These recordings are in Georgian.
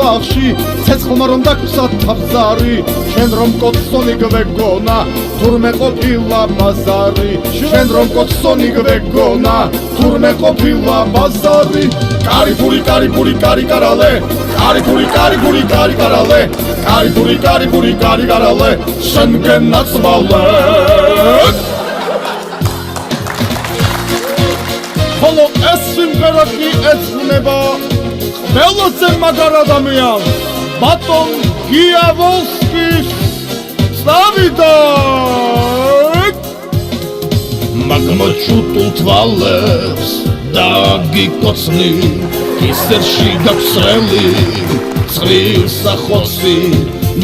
ბალახში ცეცხლმა რომ დაგვსა თავზარი შენ რომ კოცონი გვეგონა თურმე ყოფილა ბაზარი შენ რომ კოცონი გვეგონა თურმე ყოფილა ბაზარი კარიფური კარალე კარიფური კარალე კარიფური კარალე შენგენ ნაცვალე ხოლო ეს სიმღერა კი ეძღვნება ყველაზე მაგარ ადამიანს ბატონ გიავოლსკის წავიდეთ მაგმოჩუტულ თვალებს დაგიკოცნი კისერში გაგსრელი წრილ სახოცი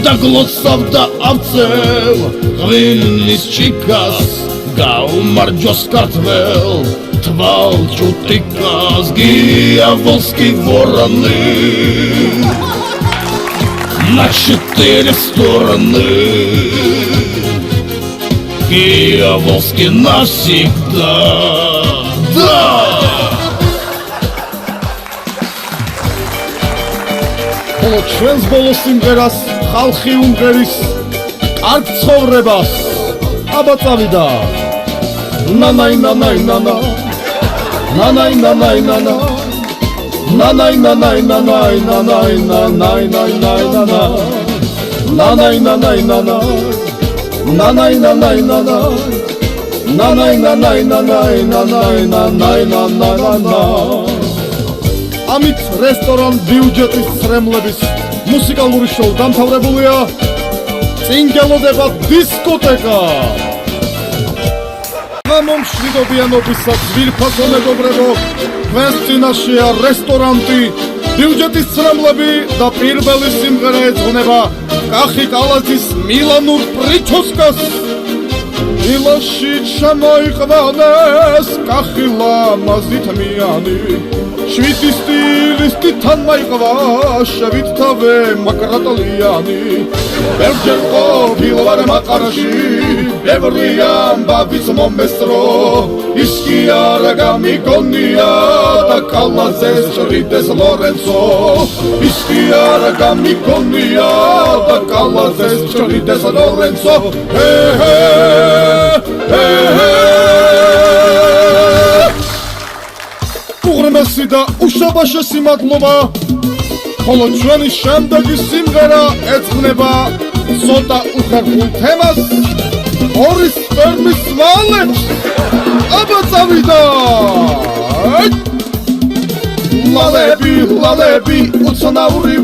დაგლოცავდა ავწევ ღვინის ჩიქას გაუმარჯოს ქართველ თვალჭუტიკას გიავოლსკი вороны на 4 стороны Гиаволский навсегда да ხოლო ჩვენს ბოლო სიმღერას ხალხი უმღერის კარგ ცხოვრებას აბა წავიდა ნანაი ნანაი ნანა ნანაი ნანაი ნანა ნანაი ნანაი ნანაი ნანაი ნანაი ნანაი ნანა ნანაი ნანაი ნანა ნანაი ნანაი ნანა ნანაი ნანაი ნანაი ნანაი ნანაი ნანა ამით რესტორან ბიუჯეტის ცრემლების მუსიკალური შოუ დამთავრებულია წინ გელოდება დისკოტეკა მომშვიდობიანობისა ძვირფასო მეგობრებო თქვენს წინაშეა რესტორანტი ბიუჯეტის ცრემლები და პირველი სიმღერა ეძღვნება კახი კალათის მილანურ პრიჩოსკას ილაში ჩამოიყვანეს კახი ლამაზი თმიანი შვიდი სტილისტი თან მაიყვა შევით თავე მაკრატალიანი ბევრჯერ ყოფილ ვარ მაყარაში ბევრი ამბავის მომესრო ის კი არა გამიგონია და კალათზეს ჭრიდეს ლორენცო ის კი არა გამიგონია და კალათზეს ჭრიდეს ლორენცო უღრმესი და უშაბაშესი მადლობა ხოლო ჩვენი შემდეგი სიმღერა ეძღვნება ცოტა უხერხულ თემას ორი სპერმის ვალებს აბა წავიდა ლალები უცნაური